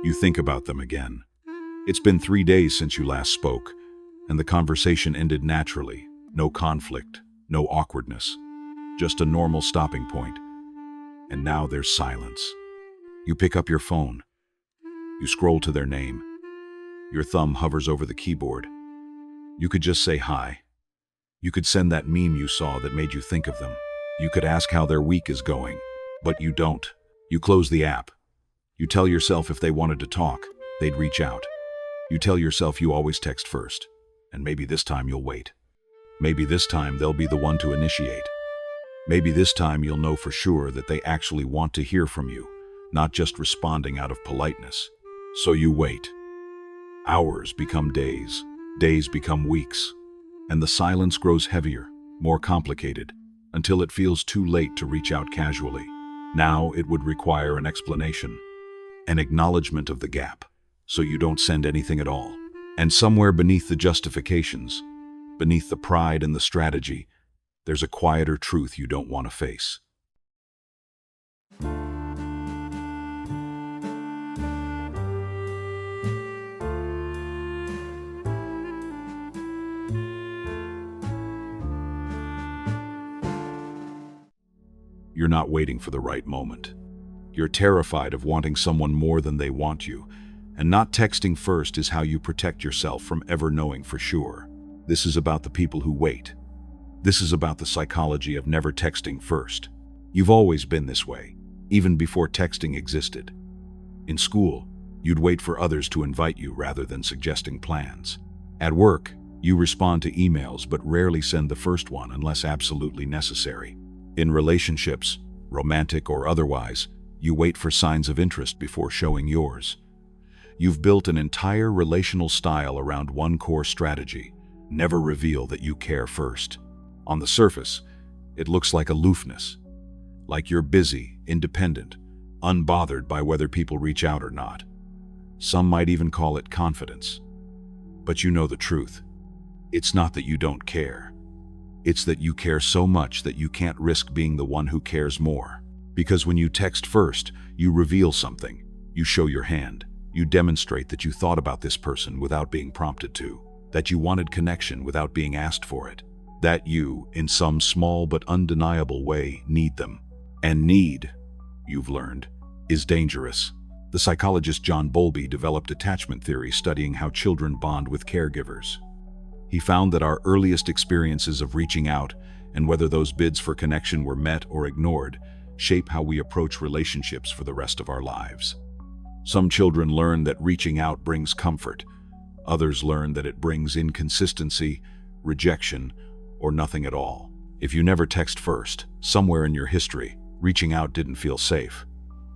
You think about them again. It's been 3 days since you last spoke, and the conversation ended naturally. No conflict, no awkwardness, just a normal stopping point. And now there's silence. You pick up your phone. You scroll to their name. Your thumb hovers over the keyboard. You could just say hi. You could send that meme you saw that made you think of them. You could ask how their week is going, but you don't. You close the app. You tell yourself if they wanted to talk, they'd reach out. You tell yourself you always text first, and maybe this time you'll wait. Maybe this time they'll be the one to initiate. Maybe this time you'll know for sure that they actually want to hear from you, not just responding out of politeness. So you wait. Hours become days, days become weeks, and the silence grows heavier, more complicated, until it feels too late to reach out casually. Now it would require an explanation, an acknowledgement of the gap, so you don't send anything at all. And somewhere beneath the justifications, beneath the pride and the strategy, there's a quieter truth you don't want to face. You're not waiting for the right moment. You're terrified of wanting someone more than they want you, and not texting first is how you protect yourself from ever knowing for sure. This is about the people who wait. This is about the psychology of never texting first. You've always been this way, even before texting existed. In school, you'd wait for others to invite you rather than suggesting plans. At work, you respond to emails but rarely send the first one unless absolutely necessary. In relationships, romantic or otherwise, you wait for signs of interest before showing yours. You've built an entire relational style around one core strategy: never reveal that you care first. On the surface, it looks like aloofness, like you're busy, independent, unbothered by whether people reach out or not. Some might even call it confidence. But you know the truth. It's not that you don't care. It's that you care so much that you can't risk being the one who cares more. Because when you text first, you reveal something. You show your hand. You demonstrate that you thought about this person without being prompted to, that you wanted connection without being asked for it, that you, in some small but undeniable way, need them. And need, you've learned, is dangerous. The psychologist John Bowlby developed attachment theory studying how children bond with caregivers. He found that our earliest experiences of reaching out, and whether those bids for connection were met or ignored, shape how we approach relationships for the rest of our lives. Some children learn that reaching out brings comfort. Others learn that it brings inconsistency, rejection, or nothing at all. If you never text first, somewhere in your history, reaching out didn't feel safe.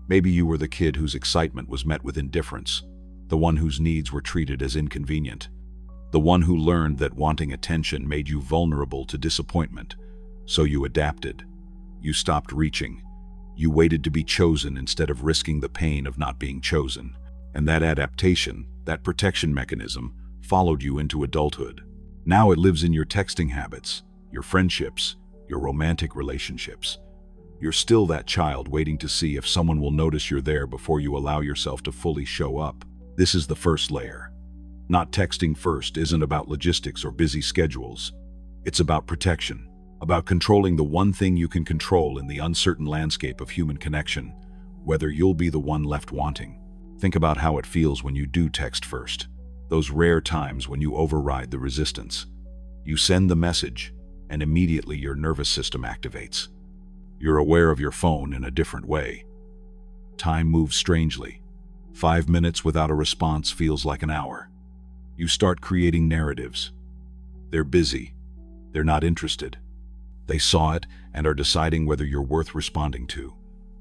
Maybe you were the kid whose excitement was met with indifference, the one whose needs were treated as inconvenient, the one who learned that wanting attention made you vulnerable to disappointment. So you adapted. You stopped reaching. You waited to be chosen instead of risking the pain of not being chosen. And that adaptation, that protection mechanism, followed you into adulthood. Now it lives in your texting habits, your friendships, your romantic relationships. You're still that child waiting to see if someone will notice you're there before you allow yourself to fully show up. This is the first layer. Not texting first isn't about logistics or busy schedules. It's about protection, about controlling the one thing you can control in the uncertain landscape of human connection, whether you'll be the one left wanting. Think about how it feels when you do text first. Those rare times when you override the resistance. You send the message, and immediately your nervous system activates. You're aware of your phone in a different way. Time moves strangely. 5 minutes without a response feels like an hour. You start creating narratives. They're busy. They're not interested. They saw it and are deciding whether you're worth responding to.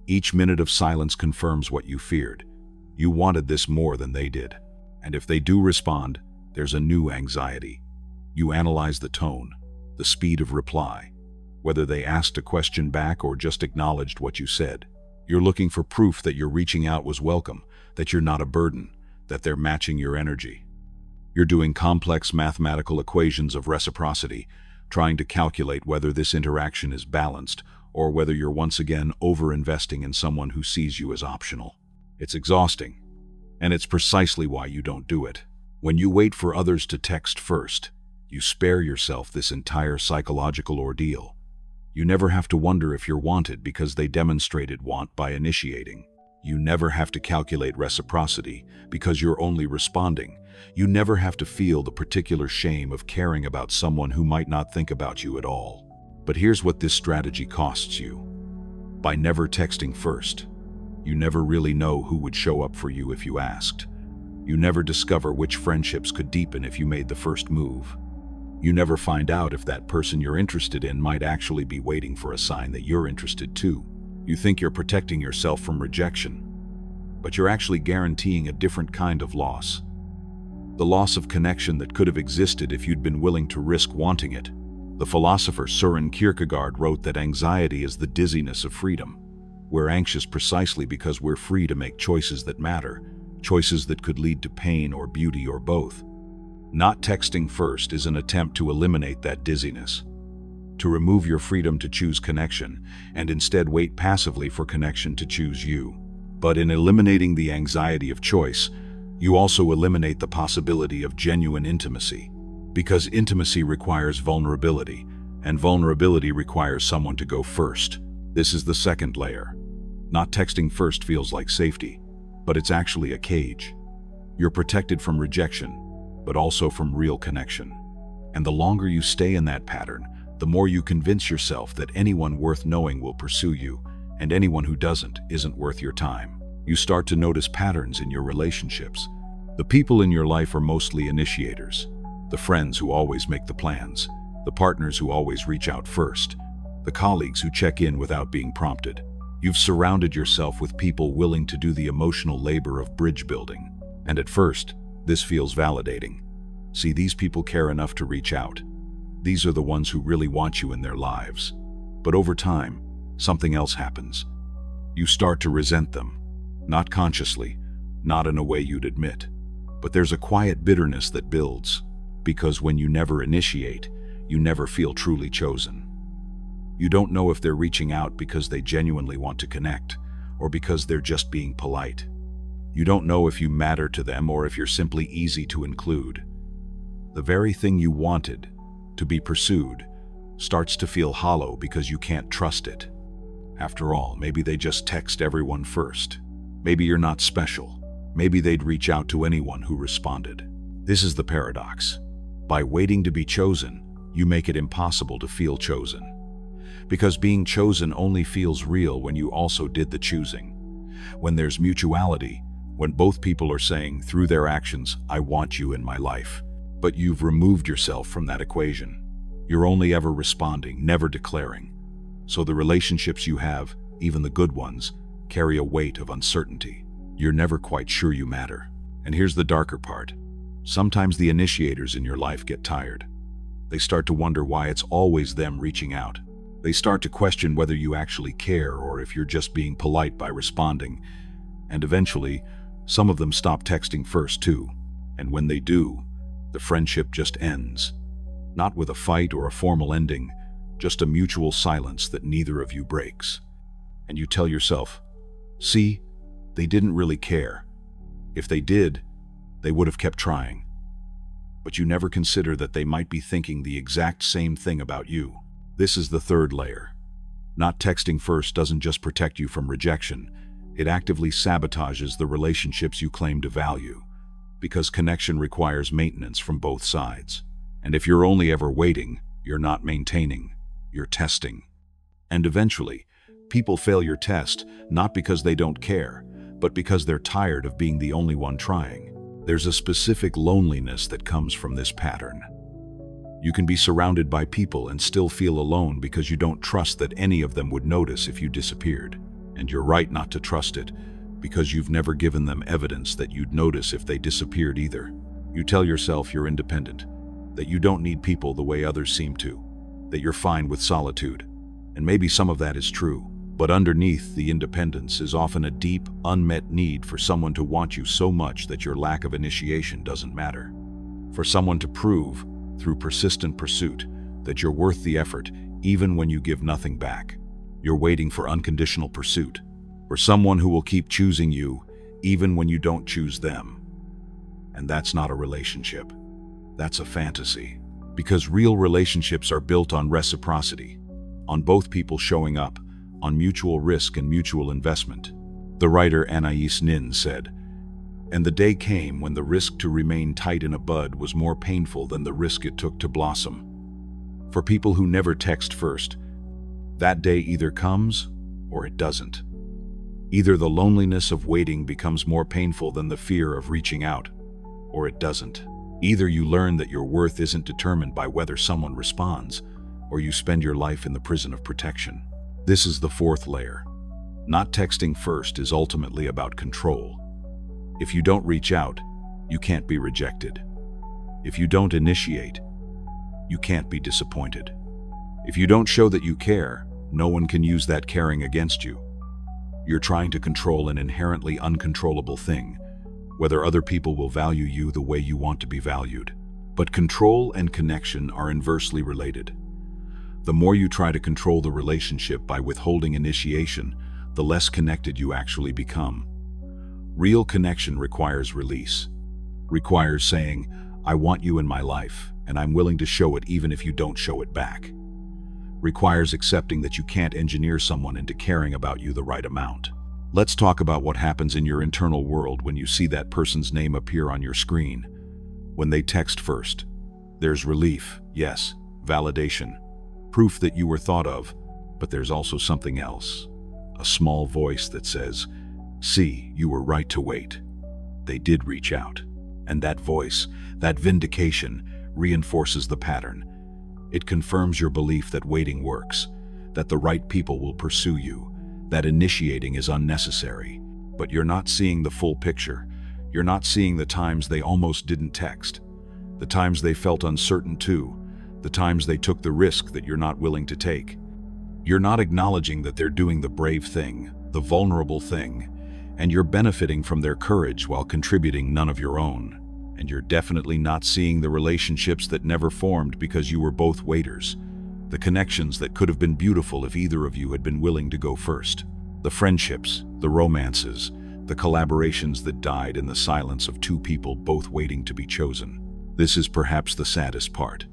Each minute of silence confirms what you feared. You wanted this more than they did. And if they do respond, there's a new anxiety. You analyze the tone, the speed of reply, whether they asked a question back or just acknowledged what you said. You're looking for proof that your reaching out was welcome, that you're not a burden, that they're matching your energy. You're doing complex mathematical equations of reciprocity, trying to calculate whether this interaction is balanced or whether you're once again over-investing in someone who sees you as optional. It's exhausting. And it's precisely why you don't do it. When you wait for others to text first, you spare yourself this entire psychological ordeal. You never have to wonder if you're wanted because they demonstrated want by initiating. You never have to calculate reciprocity because you're only responding. You never have to feel the particular shame of caring about someone who might not think about you at all. But here's what this strategy costs you. By never texting first, you never really know who would show up for you if you asked. You never discover which friendships could deepen if you made the first move. You never find out if that person you're interested in might actually be waiting for a sign that you're interested too. You think you're protecting yourself from rejection, but you're actually guaranteeing a different kind of loss. The loss of connection that could have existed if you'd been willing to risk wanting it. The philosopher Søren Kierkegaard wrote that anxiety is the dizziness of freedom. We're anxious precisely because we're free to make choices that matter, choices that could lead to pain or beauty or both. Not texting first is an attempt to eliminate that dizziness, to remove your freedom to choose connection, and instead wait passively for connection to choose you. But in eliminating the anxiety of choice, you also eliminate the possibility of genuine intimacy, because intimacy requires vulnerability, and vulnerability requires someone to go first. This is the second layer. Not texting first feels like safety, but it's actually a cage. You're protected from rejection, but also from real connection. And the longer you stay in that pattern, the more you convince yourself that anyone worth knowing will pursue you, and anyone who doesn't isn't worth your time. You start to notice patterns in your relationships. The people in your life are mostly initiators. The friends who always make the plans, the partners who always reach out first, the colleagues who check in without being prompted. You've surrounded yourself with people willing to do the emotional labor of bridge building. And at first, this feels validating. See, these people care enough to reach out. These are the ones who really want you in their lives. But over time, something else happens. You start to resent them. Not consciously, not in a way you'd admit. But there's a quiet bitterness that builds. Because when you never initiate, you never feel truly chosen. You don't know if they're reaching out because they genuinely want to connect, or because they're just being polite. You don't know if you matter to them or if you're simply easy to include. The very thing you wanted, to be pursued, starts to feel hollow because you can't trust it. After all, maybe they just text everyone first. Maybe you're not special. Maybe they'd reach out to anyone who responded. This is the paradox. By waiting to be chosen, you make it impossible to feel chosen. Because being chosen only feels real when you also did the choosing. When there's mutuality, when both people are saying through their actions, I want you in my life. But you've removed yourself from that equation. You're only ever responding, never declaring. So the relationships you have, even the good ones, carry a weight of uncertainty. You're never quite sure you matter. And here's the darker part. Sometimes the initiators in your life get tired. They start to wonder why it's always them reaching out. They start to question whether you actually care or if you're just being polite by responding. And eventually, some of them stop texting first too. And when they do, the friendship just ends. Not with a fight or a formal ending, just a mutual silence that neither of you breaks. And you tell yourself, see, they didn't really care. If they did, they would have kept trying. But you never consider that they might be thinking the exact same thing about you. This is the third layer. Not texting first doesn't just protect you from rejection, it actively sabotages the relationships you claim to value, because connection requires maintenance from both sides. And if you're only ever waiting, you're not maintaining, you're testing. And eventually, people fail your test, not because they don't care, but because they're tired of being the only one trying. There's a specific loneliness that comes from this pattern. You can be surrounded by people and still feel alone because you don't trust that any of them would notice if you disappeared. And you're right not to trust it, because you've never given them evidence that you'd notice if they disappeared either. You tell yourself you're independent, that you don't need people the way others seem to, that you're fine with solitude. And maybe some of that is true, but underneath the independence is often a deep, unmet need for someone to want you so much that your lack of initiation doesn't matter. For someone to prove, through persistent pursuit, that you're worth the effort, even when you give nothing back. You're waiting for unconditional pursuit, for someone who will keep choosing you, even when you don't choose them. And that's not a relationship. That's a fantasy. Because real relationships are built on reciprocity, on both people showing up, on mutual risk and mutual investment. The writer Anais Nin said, "And the day came when the risk to remain tight in a bud was more painful than the risk it took to blossom." For people who never text first, that day either comes or it doesn't. Either the loneliness of waiting becomes more painful than the fear of reaching out, or it doesn't. Either you learn that your worth isn't determined by whether someone responds, or you spend your life in the prison of protection. This is the fourth layer. Not texting first is ultimately about control. If you don't reach out, you can't be rejected. If you don't initiate, you can't be disappointed. If you don't show that you care, no one can use that caring against you. You're trying to control an inherently uncontrollable thing, whether other people will value you the way you want to be valued. But control and connection are inversely related. The more you try to control the relationship by withholding initiation, the less connected you actually become. Real connection requires release. Requires saying, "I want you in my life, and I'm willing to show it even if you don't show it back." Requires accepting that you can't engineer someone into caring about you the right amount. Let's talk about what happens in your internal world when you see that person's name appear on your screen. When they text first, there's relief, yes, validation, proof that you were thought of, but there's also something else. A small voice that says, "See, you were right to wait. They did reach out." And that voice, that vindication, reinforces the pattern. It confirms your belief that waiting works, that the right people will pursue you, that initiating is unnecessary. But you're not seeing the full picture. You're not seeing the times they almost didn't text, the times they felt uncertain too, the times they took the risk that you're not willing to take. You're not acknowledging that they're doing the brave thing, the vulnerable thing, and you're benefiting from their courage while contributing none of your own. And you're definitely not seeing the relationships that never formed because you were both waiters, the connections that could have been beautiful if either of you had been willing to go first, the friendships, the romances, the collaborations that died in the silence of two people both waiting to be chosen. This is perhaps the saddest part.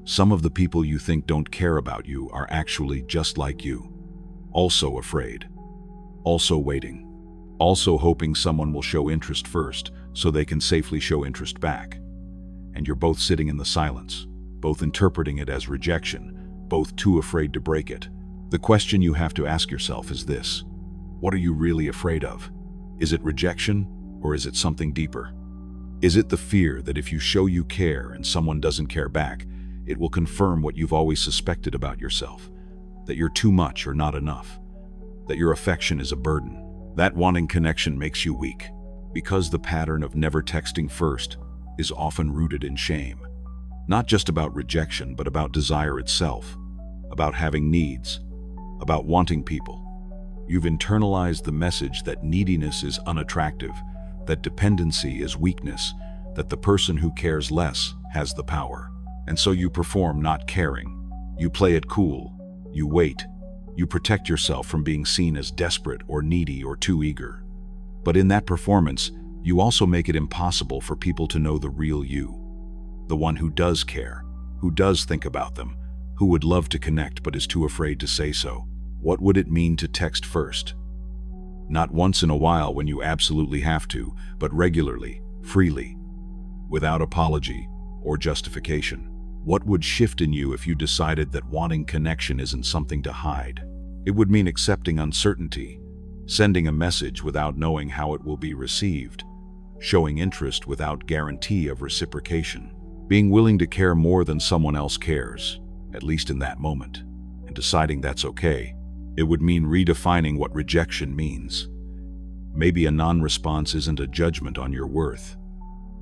Some of the people you think don't care about you are actually just like you, also afraid, also waiting, also hoping someone will show interest first so they can safely show interest back. And you're both sitting in the silence, both interpreting it as rejection, both too afraid to break it. The question you have to ask yourself is this: what are you really afraid of? Is it rejection, or is it something deeper? Is it the fear that if you show you care and someone doesn't care back, it will confirm what you've always suspected about yourself, that you're too much or not enough, that your affection is a burden? That wanting connection makes you weak, because the pattern of never texting first is often rooted in shame. Not just about rejection, but about desire itself, about having needs, about wanting people. You've internalized the message that neediness is unattractive, that dependency is weakness, that the person who cares less has the power. And so you perform not caring. You play it cool. You wait. You protect yourself from being seen as desperate or needy or too eager. But in that performance, you also make it impossible for people to know the real you, the one who does care, who does think about them, who would love to connect but is too afraid to say so. What would it mean to text first? Not once in a while when you absolutely have to, but regularly, freely, without apology or justification. What would shift in you if you decided that wanting connection isn't something to hide? It would mean accepting uncertainty, sending a message without knowing how it will be received, showing interest without guarantee of reciprocation, being willing to care more than someone else cares, at least in that moment, and deciding that's okay. It would mean redefining what rejection means. Maybe a non-response isn't a judgment on your worth.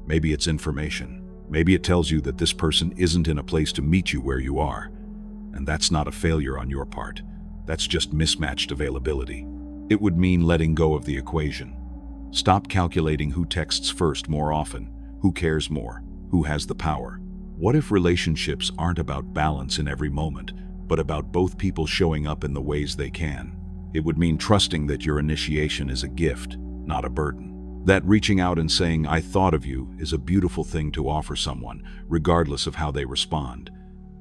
Maybe it's information. Maybe it tells you that this person isn't in a place to meet you where you are. And that's not a failure on your part. That's just mismatched availability. It would mean letting go of the equation. Stop calculating who texts first more often, who cares more, who has the power. What if relationships aren't about balance in every moment, but about both people showing up in the ways they can? It would mean trusting that your initiation is a gift, not a burden. That reaching out and saying, "I thought of you," is a beautiful thing to offer someone, regardless of how they respond.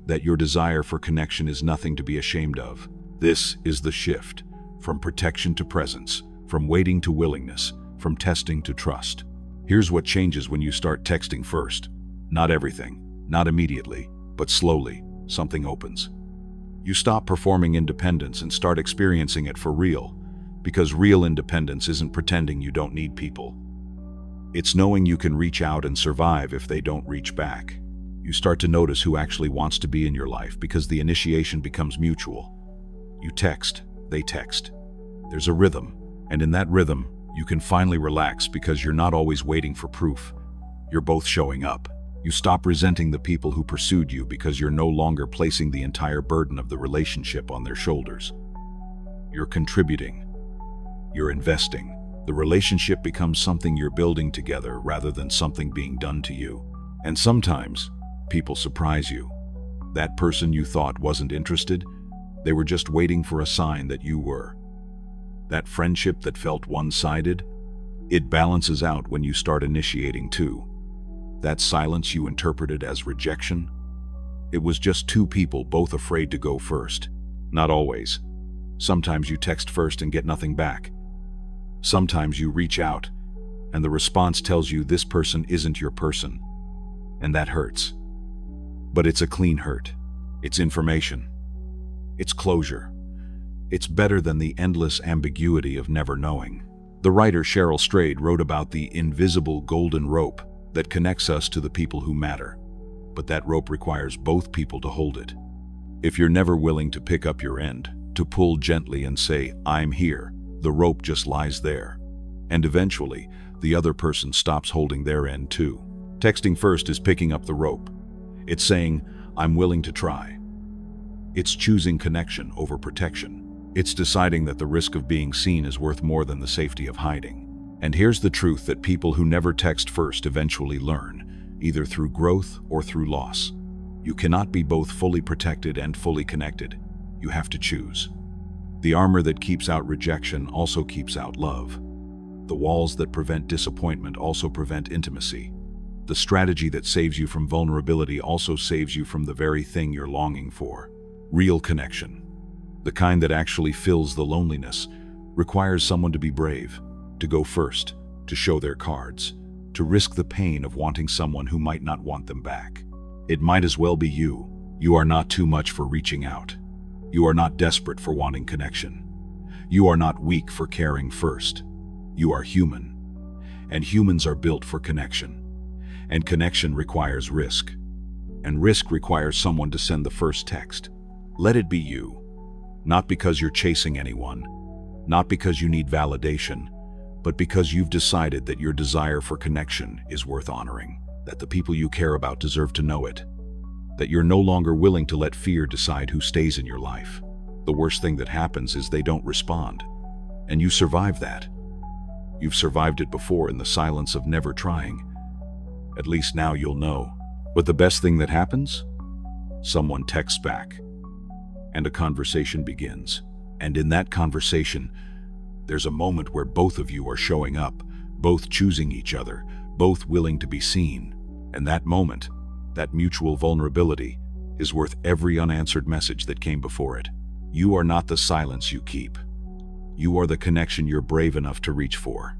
That your desire for connection is nothing to be ashamed of. This is the shift, from protection to presence, from waiting to willingness, from testing to trust. Here's what changes when you start texting first. Not everything, not immediately, but slowly, something opens. You stop performing independence and start experiencing it for real, because real independence isn't pretending you don't need people. It's knowing you can reach out and survive if they don't reach back. You start to notice who actually wants to be in your life because the initiation becomes mutual. You text, they text. There's a rhythm, and in that rhythm, you can finally relax because you're not always waiting for proof. You're both showing up. You stop resenting the people who pursued you because you're no longer placing the entire burden of the relationship on their shoulders. You're contributing. You're investing. The relationship becomes something you're building together rather than something being done to you. And sometimes, people surprise you. That person you thought wasn't interested, they were just waiting for a sign that you were. That friendship that felt one-sided, it balances out when you start initiating too. That silence you interpreted as rejection, it was just two people both afraid to go first. Not always. Sometimes you text first and get nothing back. Sometimes you reach out, and the response tells you this person isn't your person. And that hurts. But it's a clean hurt. It's information. It's closure. It's better than the endless ambiguity of never knowing. The writer Cheryl Strayed wrote about the invisible golden rope that connects us to the people who matter. But that rope requires both people to hold it. If you're never willing to pick up your end, to pull gently and say, "I'm here," the rope just lies there. And eventually, the other person stops holding their end too. Texting first is picking up the rope. It's saying, "I'm willing to try." It's choosing connection over protection. It's deciding that the risk of being seen is worth more than the safety of hiding. And here's the truth that people who never text first eventually learn, either through growth or through loss. You cannot be both fully protected and fully connected. You have to choose. The armor that keeps out rejection also keeps out love. The walls that prevent disappointment also prevent intimacy. The strategy that saves you from vulnerability also saves you from the very thing you're longing for. Real connection, the kind that actually fills the loneliness, requires someone to be brave, to go first, to show their cards, to risk the pain of wanting someone who might not want them back. It might as well be you. You are not too much for reaching out. You are not desperate for wanting connection. You are not weak for caring first. You are human. And humans are built for connection. And connection requires risk. And risk requires someone to send the first text. Let it be you. Not because you're chasing anyone, not because you need validation, but because you've decided that your desire for connection is worth honoring, that the people you care about deserve to know it, that you're no longer willing to let fear decide who stays in your life. The worst thing that happens is they don't respond. And you survive that. You've survived it before in the silence of never trying. At least now you'll know. But the best thing that happens? Someone texts back. And a conversation begins. And in that conversation, there's a moment where both of you are showing up, both choosing each other, both willing to be seen. And that moment, that mutual vulnerability, is worth every unanswered message that came before it. You are not the silence you keep. You are the connection you're brave enough to reach for.